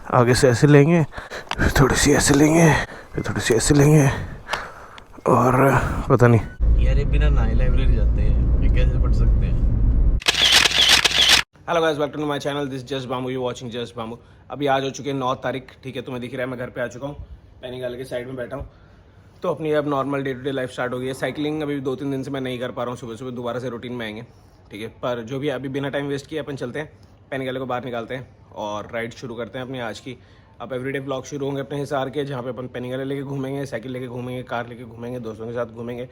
आगे से ऐसे लेंगे, फिर थोड़ी सी ऐसे लेंगे, फिर थोड़ी सी ऐसे लेंगे, और पता नहीं यार ये बिना नहाए लाइब्रेरी जाते हैं, ये कैसे पढ़ सकते हैं। Hello guys, welcome to my channel, this just बामू, यू वाचिंग जस्ट बामू। अभी आज हो चुके हैं 9 तारीख, ठीक है, तुम्हें दिख रहा है मैं घर पे आ चुका हूँ, पैनीगाले के साइड में बैठा हूँ। तो अपनी अब normal day to day life start हो गई है। साइकिलिंग अभी 2-3 दिन से मैं नहीं कर पा रहा हूँ, सुबह सुबह दोबारा से रूटीन में आएंगे, ठीक है। पर जो भी अभी बिना टाइम वेस्ट किए अपन चलते हैं, पैनीगाले को बाहर निकालते हैं और राइड शुरू करते हैं अपनी आज की। अब एवरीडे ब्लॉग शुरू होंगे अपने हिसार के, जहाँ पे अपन पैनीगाले लेके घूमेंगे, साइकिल लेके घूमेंगे, कार लेके घूमेंगे, दोस्तों के साथ घूमेंगे,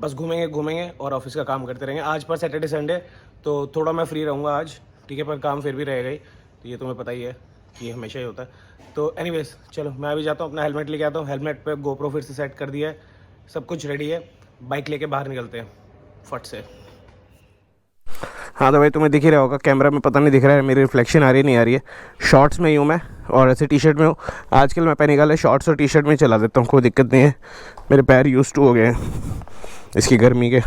बस घूमेंगे और ऑफिस का काम करते रहेंगे। आज पर सैटरडे संडे तो थोड़ा मैं फ्री रहूँगा आज, ठीक है, पर काम फिर भी रहेगा ही, तो ये तुम्हें पता ही है कि हमेशा ही होता है। तो एनीवेज चलो मैं अभी जाता हूँ, अपना हेलमेट लेके आता हूँ। हेलमेट पे GoPro फिर से सेट कर दिया है, सब कुछ रेडी है, बाइक लेके बाहर निकलते हैं फट से। हाँ तो भाई तुम्हें दिख ही रहा होगा, कैमरा में पता नहीं दिख रहा है, मेरी रिफ्लेक्शन आ रही नहीं आ रही है। शॉर्ट्स में ही हूँ मैं और ऐसे टी शर्ट में हूँ। आजकल मैं पैनीगाले शॉर्ट्स और टी शर्ट में ही चला देता हूँ, कोई दिक्कत नहीं है, मेरे पैर यूज्ड टू हो गए हैं इसकी गर्मी के।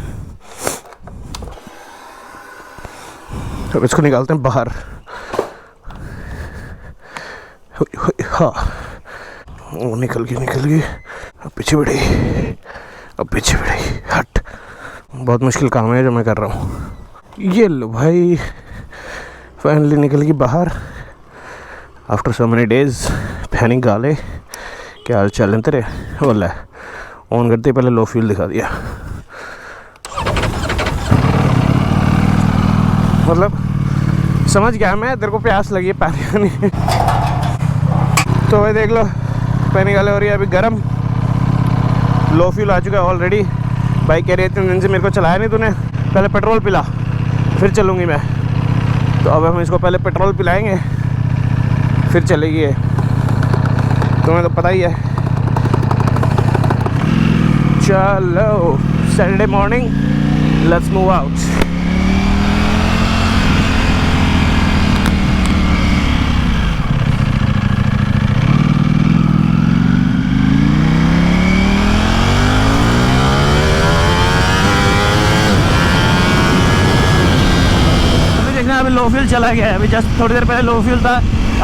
अब इसको निकालते हैं बाहर। हाँ निकल गई। अब पीछे बढ़ी, हट। बहुत मुश्किल काम है जो मैं कर रहा हूँ। ये लो भाई, फाइनली निकल गई बाहर आफ्टर सो मेनी डेज। पैनीगाले क्या हाल चाल है तेरे? बोला ऑन करते पहले लो फ्यूल दिखा दिया, मतलब समझ गया मैं तेरे को प्यास लगी है पानी नहीं। तो भाई देख लो, पैनीगाले हो रही है अभी गर्म, लो फ्यूल आ चुका है ऑलरेडी। बाइक कह रही है 3 दिन से मेरे को चलाया नहीं तूने, पहले पेट्रोल पिला फिर चलूँगी मैं। तो अब हम इसको पहले पेट्रोल पिलाएंगे फिर चलेगी ये, तुम्हें तो पता ही है। चलो Saturday morning, let's move out. अभी लो फ्यूल चला गया है, अभी जस्ट थोड़ी देर पहले लो फ्यूल था,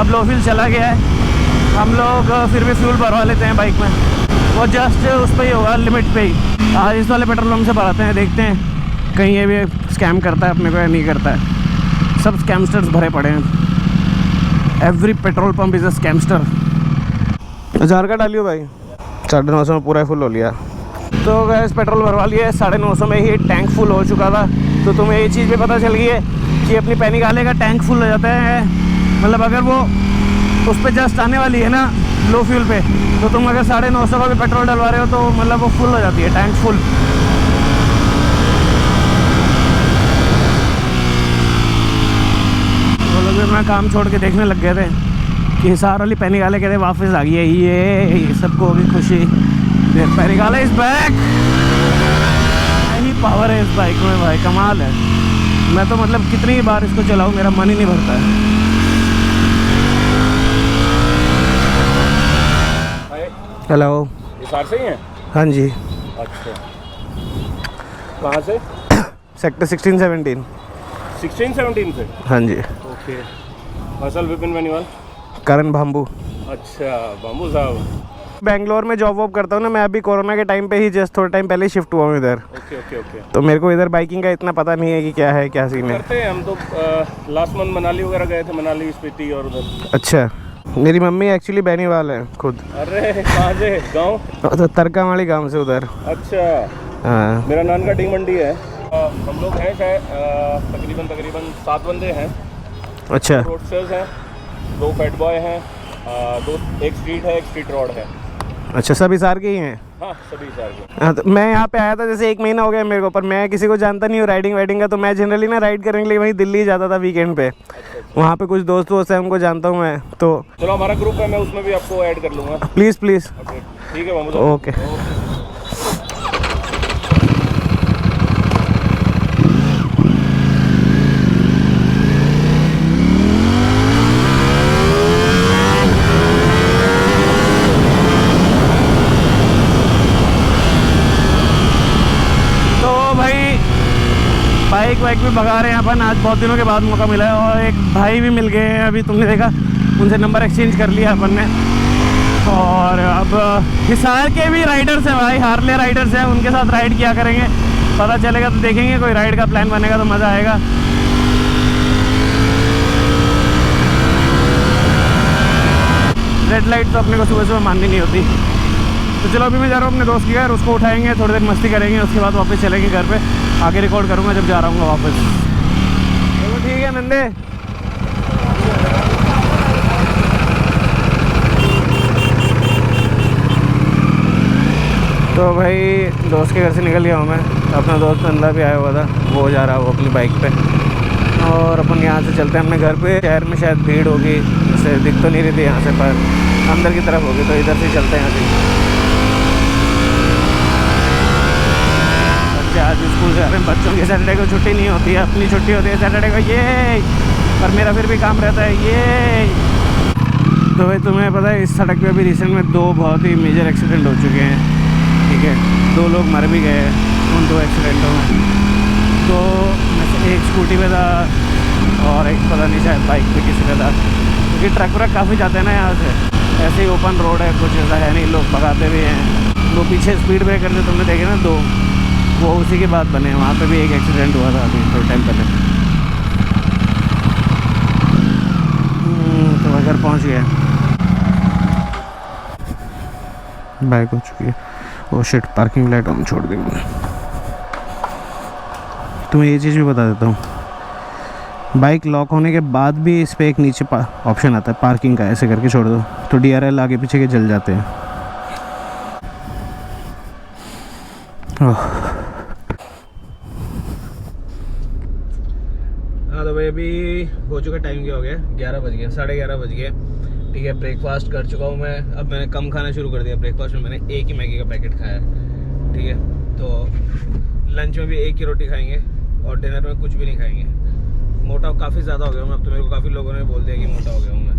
अब लो फ्यूल चला गया है। हम लोग फिर भी फ्यूल भरवा लेते हैं बाइक में, वो जस्ट उस पर ही होगा, लिमिट पे ही। आज इस वाले पेट्रोल पंप से भराते हैं, देखते हैं कहीं ये भी स्कैम करता है अपने को या नहीं करता है। सब स्कैमस्टर्स भरे पड़े हैं, every petrol pump is a scamster. 1000 का डालियो भाई, 950 में पूरा फुल हो लिया। तो गैस पेट्रोल भरवा लिया है, 950 में ही टैंक फुल हो चुका था। तो तुम्हें ये चीज़ भी पता चल गई है कि अपनी पैनीगाले का टैंक फुल हो जाता है, मतलब अगर वो उस पर जस्ट आने वाली है ना लो फ्यूल पे, तो तुम अगर 950 का भी पेट्रोल डलवा रहे हो तो मतलब वो फुल हो जाती है, टैंक फुल। वो लोग भी अपना काम छोड़ के देखने लग गए थे कि हिसार वाली पैनीगाले कहते वापस आ गई है, ये सबको होगी खुशी, पैनीगाले इज बैक। यही पावर है इस बाइक में भाई, कमाल है। मैं तो मतलब कितनी बार इसको चलाऊं मेरा मन ही नहीं भरता है। हेलो, हिसार से ही हैं? हाँ जी। अच्छा, कहाँ से? सेक्टर 16-17। 16-17 से? हाँ जी। ओके। फसल विपिन बेनीवाल? करण बाम्बू। अच्छा, बाम्बू साहब। बेंगलोर में जॉब वॉब करता हूँ ना मैं, अभी कोरोना के टाइम पे ही जस्ट थोड़ा टाइम पहले शिफ्ट हुआ हूँ इधर। ओके। तो मेरे को इधर बाइकिंग का इतना पता नहीं है कि क्या है क्या सीन है। करते हैं हम तो, लास्ट मंथ मनाली वगैरह गए थे, मनाली स्पीति और उधर। अच्छा, मेरी मम्मी एक्चुअली बेनीवाल है खुद। अरे कहाँ से? गाँव? तो तरकामाड़ी गांव से उधर। अच्छा। हाँ, मेरा नान का डी मंडी है। हम लोग हैं शायद तकरीबन 7 बंदे हैं। अच्छा। रोडस्टर्स हैं, 2 फैट बॉय हैं, एक स्ट्रीट है, एक स्ट्रीट रोड है। अच्छा, सब हिसार के ही हैं? हाँ, सभी हिसार के। हाँ, तो मैं यहाँ पे आया था जैसे 1 महीना हो गया मेरे को, पर मैं किसी को जानता नहीं हूँ राइडिंग वाइडिंग का। तो मैं जनरली ना राइड करने के लिए वहीं दिल्ली जाता था वीकेंड पे। वहाँ पे कुछ दोस्त वोस्त हैं, उनको जानता हूँ मैं। तो चलो हमारा ग्रुप है, मैं उसमें भी आपको ऐड कर लूँगा। प्लीज़। ठीक है मामू। ओके। बाइक वाइक भी भगा रहे हैं अपन, आज बहुत दिनों के बाद मौका मिला है। और एक भाई भी मिल गए हैं, अभी तुमने देखा उनसे नंबर एक्सचेंज कर लिया अपन ने। और अब हिसार के भी राइडर्स हैं भाई, हार्ले राइडर्स हैं, उनके साथ राइड किया करेंगे, पता चलेगा तो देखेंगे, कोई राइड का प्लान बनेगा तो मज़ा आएगा। रेड लाइट तो अपने को सुबह सुबह माननी नहीं होती। तो चलो अभी मैं जा रहा हूँ अपने दोस्त के घर, उसको उठाएंगे, थोड़ी देर मस्ती करेंगे, उसके बाद वापस चलेंगे घर पे, आगे रिकॉर्ड करूँगा जब जा रहा हूँ वापस। चलो ठीक है नंदे। तो भाई दोस्त के घर से निकल गया हूँ मैं, अपना दोस्त अंदर भी आया हुआ था, वो जा रहा है वो अपनी बाइक पे, और अपन यहाँ से चलते हैं अपने घर पे। शहर में शायद भीड़ होगी, जैसे दिख तो नहीं रही थी यहाँ से, पर अंदर की तरफ होगी, तो इधर से चलते हैं यहाँ से। बच्चे आज स्कूल से आ रहे हैं, बच्चों की सैटरडे को छुट्टी नहीं होती है, अपनी छुट्टी होती है सैटरडे को, ये पर मेरा फिर भी काम रहता है ये। तो भाई तुम्हें पता है इस सड़क पे अभी रिसेंट में 2 बहुत ही मेजर एक्सीडेंट हो चुके हैं, ठीक है, 2 लोग मर भी गए उन 2 एक्सीडेंटों में। तो एक स्कूटी पे था और एक पता नहीं शायद बाइक पे किसी पे था, क्योंकि ट्रक व्रक काफ़ी जाते हैं ना यहाँ से, ऐसे ही ओपन रोड है, कुछ ऐसा है नहीं, लोग भगाते भी हैं। वो पीछे स्पीड ब्रेकर जो तुमने देखे ना 2, वो उसी के बाद बने, वहाँ पे भी एक एक्सीडेंट हुआ था अभी थोड़े टाइम पहले। तो घर पहुँच गया, बाइक हो चुकी है। वो शिट, पार्किंग लाइट ऑन छोड़ दी मैंने। तुम्हें ये चीज़ भी बता देता हूँ, बाइक लॉक होने के बाद भी इस पर एक नीचे ऑप्शन आता है पार्किंग का, ऐसे करके छोड़ दो तो DRL आगे पीछे के जल जाते हैं। हाँ तो भाई अभी हो चुका, टाइम क्या हो गया, 11 बज गए, 11:30 बज गए, ठीक है। ब्रेकफास्ट कर चुका हूँ मैं, अब मैंने कम खाना शुरू कर दिया। ब्रेकफास्ट में मैंने एक ही मैगी का पैकेट खाया है, ठीक है। तो लंच में भी एक ही रोटी खाएंगे और डिनर में कुछ भी नहीं खाएंगे। मोटा काफ़ी ज़्यादा हो गया हूँ अब तो, मेरे को काफ़ी लोगों ने बोल दिया कि मोटा हो गया हूँ मैं,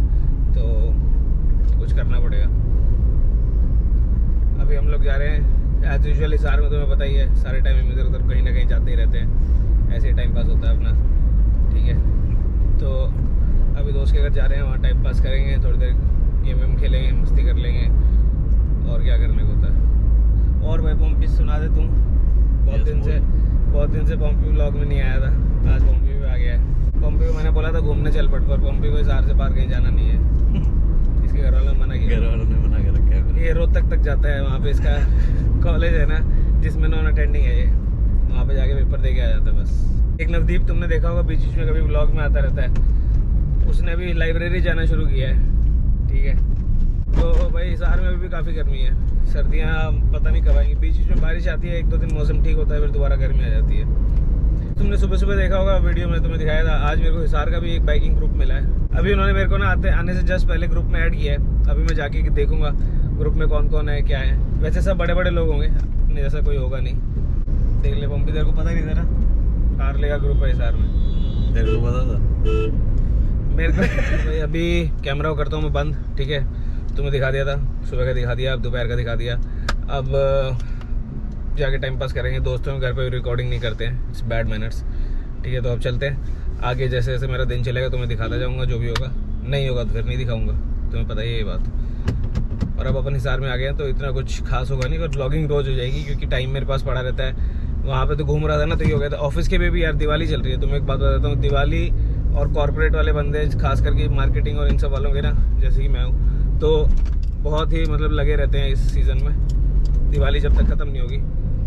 तो कुछ करना पड़ेगा। अभी हम लोग जा रहे हैं एज यूजुअल हिसार में, तुम्हें पता ही है सारे टाइम इधर उधर कहीं ना कहीं जाते ही रहते हैं, ऐसे ही टाइम पास होता है अपना, ठीक है। तो अभी दोस्त के घर जा रहे हैं, वहाँ टाइम पास करेंगे, थोड़ी देर गेम वेम खेलेंगे, मस्ती कर लेंगे, और क्या करने को होता है। और भाई पम्पी सुना दे तुम, बहुत दिन से पम्पी व्लॉग में नहीं आया था, आज पम्पी भी आ गया है। पम्पी को मैंने बोला था घूमने चल पट, पर पम्पी को हिसार से पार कहीं जाना नहीं है। इसके घर वालों ने मना किया, घर वालों ने मना कर रखा है। ये रोहतक तक जाता है, वहाँ पे इसका कॉलेज है ना जिसमें नॉन अटेंडिंग है ये, वहाँ पे जाके पेपर दे के आ जाता है बस। एक नवदीप तुमने देखा होगा, बीच बीच में कभी व्लॉग में आता रहता है, उसने भी लाइब्रेरी जाना शुरू किया है, ठीक है। तो भाई हिसार में भी काफ़ी गर्मी है, सर्दियाँ पता नहीं कब आएंगी, बीच बीच में बारिश आती है, 1-2 दिन मौसम ठीक होता है, फिर दोबारा गर्मी आ जाती है। तुमने सुबह सुबह देखा होगा वीडियो में, तुम्हें दिखाया था, आज मेरे को हिसार का भी एक बाइकिंग ग्रुप मिला है। अभी उन्होंने मेरे को ना आने से जस्ट पहले ग्रुप में ऐड किया है, अभी मैं जाके देखूंगा ग्रुप में कौन कौन है, क्या है। वैसे सब बड़े बड़े लोग होंगे, अपने जैसा कोई होगा नहीं। देख ले पंपी, तेरे को पता नहीं था ना हार्ले का ग्रुप है हिसार में, तेरे को पता था? मेरे को भाई अभी कैमरा करता हूँ मैं बंद, ठीक है। तुम्हें दिखा दिया था, सुबह का दिखा दिया, अब दोपहर का दिखा दिया, अब जाके टाइम पास करेंगे। दोस्तों के घर पे रिकॉर्डिंग नहीं करते हैं, इट्स बैड मैनर्स, ठीक है। तो अब चलते हैं आगे, जैसे जैसे मेरा दिन चलेगा तुम्हें दिखाता जाऊँगा, जो भी होगा, नहीं होगा तो फिर नहीं दिखाऊँगा, तुम्हें पता ही है ये बात। और अब अपन हिसार में आ गए हैं तो इतना कुछ खास होगा नहीं, और ब्लॉगिंग रोज़ हो जाएगी क्योंकि टाइम मेरे पास पड़ा रहता है। वहाँ पे तो घूम रहा था ना, तो ये हो गया था। ऑफिस के भी यार दिवाली चल रही है, तुम्हें एक बात बताता हूँ, दिवाली और कॉर्पोरेट वाले बंदे खास करके मार्केटिंग और इन सब वालों के ना, जैसे कि मैं हूँ, तो बहुत ही मतलब लगे रहते हैं इस सीज़न में, दिवाली जब तक ख़त्म नहीं होगी।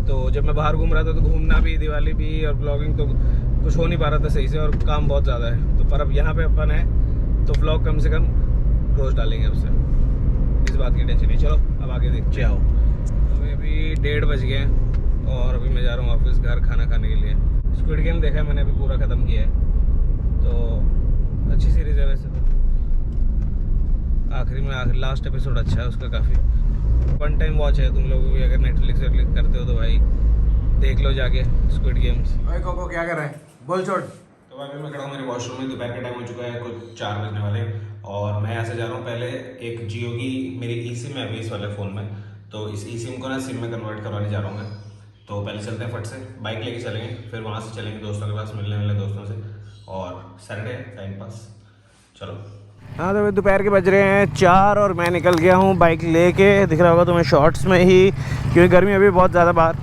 तो जब मैं बाहर घूम रहा था तो घूमना भी, दिवाली भी और ब्लॉगिंग तो कुछ हो नहीं पा रहा था सही से, और काम बहुत ज़्यादा है। तो पर अब यहाँ पे अपन है तो व्लॉग कम से कम रोज़ डालेंगे अब से, इस बात की टेंशन नहीं। चलो अब आगे देखते आओ। अभी 1:30 बज गए हैं और अभी मैं जा रहा हूँ ऑफिस, घर खाना खाने के लिए। स्क्विड गेम देखा है मैंने, अभी पूरा ख़त्म किया है, तो अच्छी सीरीज़ है वैसे तो। आखिरी में लास्ट एपिसोड अच्छा है उसका, काफ़ी वन टाइम वॉच है। तुम लोग भी अगर नेटफ्लिक्स करते हो तो भाई देख लो जाके स्क्विड गेम्स। भाई कोको क्या कर रहा है, बोल छोड़। तो भाई मैं खड़ा हूँ मेरे वॉशरूम में, दोपहर का टाइम हो चुका है, कुछ 4 बजने वाले, और मैं यहाँ से जा रहा हूँ। पहले एक जियो की मेरी ई सिम है अभी इस वाले फ़ोन में, तो इस ई सिम को ना सिम में कन्वर्ट करवाने जा रहा हूँ मैं। तो पहले चलते हैं फट से, बाइक लेके चलेंगे, फिर वहाँ से चलेंगे दोस्तों के पास, मिलने वाले दोस्तों से, और सैटरडे टाइम पास। चलो हाँ तो दोपहर के बज रहे हैं 4 और मैं निकल गया हूँ बाइक लेके, दिख रहा होगा तुम्हें शॉर्ट्स में ही, क्योंकि गर्मी अभी बहुत ज़्यादा बाहर।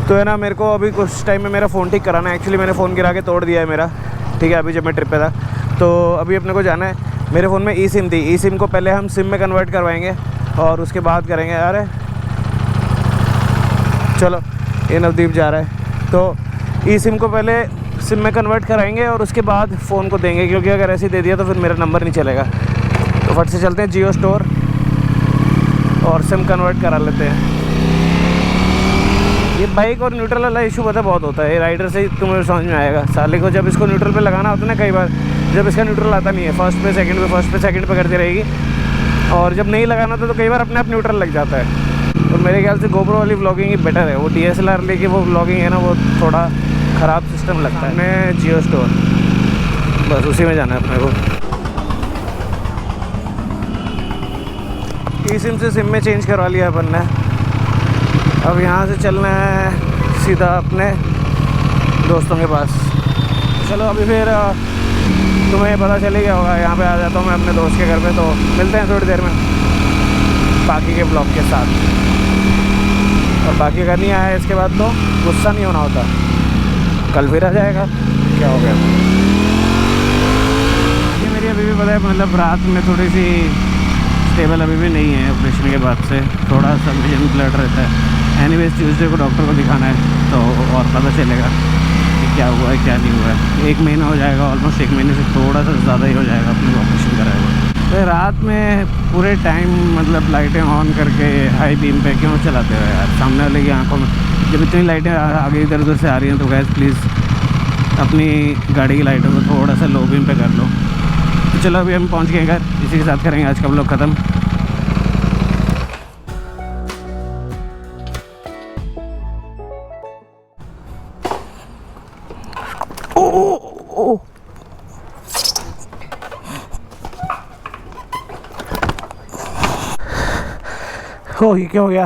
तो है ना, मेरे को अभी कुछ टाइम में मेरा फ़ोन ठीक कराना है। एक्चुअली मैंने फ़ोन गिरा के तोड़ दिया है मेरा, ठीक है, अभी जब मैं ट्रिप पे था। तो अभी अपने को जाना है। मेरे फ़ोन में ई सिम थी, ई सिम को पहले हम सिम में कन्वर्ट करवाएंगे और उसके बाद करेंगे। अरे चलो, ये नवदीप जा रहा है। तो ई सिम को पहले सिम में कन्वर्ट कराएंगे और उसके बाद फ़ोन को देंगे, क्योंकि अगर ऐसे ही दे दिया तो फिर मेरा नंबर नहीं चलेगा। तो फट से चलते हैं जियो स्टोर और सिम कन्वर्ट करा लेते हैं। ये बाइक और न्यूट्रल वाला इशू पता बहुत होता है, ये राइडर से ही तुम्हें समझ में आएगा। साले को जब इसको न्यूट्रल पे लगाना होता है ना, कई बार जब इसका न्यूट्रल आता नहीं है, फर्स्ट पे सेकंड पे करती रहेगी, और जब नहीं लगाना होता तो कई बार अपने आप न्यूट्रल लग जाता है। और मेरे ख्याल से GoPro वाली व्लॉगिंग ही बेटर है। वो DSLR लेके वो व्लॉगिंग है ना, वो थोड़ा ख़राब सिस्टम लगता है। हमने जियो स्टोर, बस उसी में जाना है अपने को। ई सिम से सिम में चेंज करवा लिया अपन ने। अब यहाँ से चलना है सीधा अपने दोस्तों के पास। चलो अभी फिर तुम्हें पता चल ही गया होगा, यहाँ पे आ जाता हूँ मैं अपने दोस्त के घर पे। तो मिलते हैं थोड़ी देर में बाकी के ब्लॉग के साथ। और बाकी अगर नहीं आया इसके बाद तो गुस्सा नहीं होना होता, कल फिर आ जाएगा, क्या हो गया। ये मेरी अभी भी पता है, मतलब रात में थोड़ी सी स्टेबल अभी भी नहीं है। ऑपरेशन के बाद से थोड़ा सा विजन ब्लड रहता है। एनीवेज ट्यूसडे को डॉक्टर को दिखाना है, तो और पता चलेगा कि क्या हुआ है क्या नहीं हुआ है। 1 महीना हो जाएगा, ऑलमोस्ट 1 महीने से थोड़ा सा ज़्यादा ही हो जाएगा अपने को ऑपरेशन कराएगा। तो रात में पूरे टाइम मतलब लाइटें ऑन करके हाई बीम पे क्यों चलाते हो यार? सामने वाले की आंखों में जब इतनी लाइटें आगे इधर उधर से आ रही हैं, तो गैस प्लीज़ अपनी गाड़ी की लाइटों को थोड़ा सा लो बीम पे कर लो। तो चलो अभी हम पहुंच गए घर, इसी के साथ करेंगे आज का व्लॉग ख़त्म। ये क्या हो गया?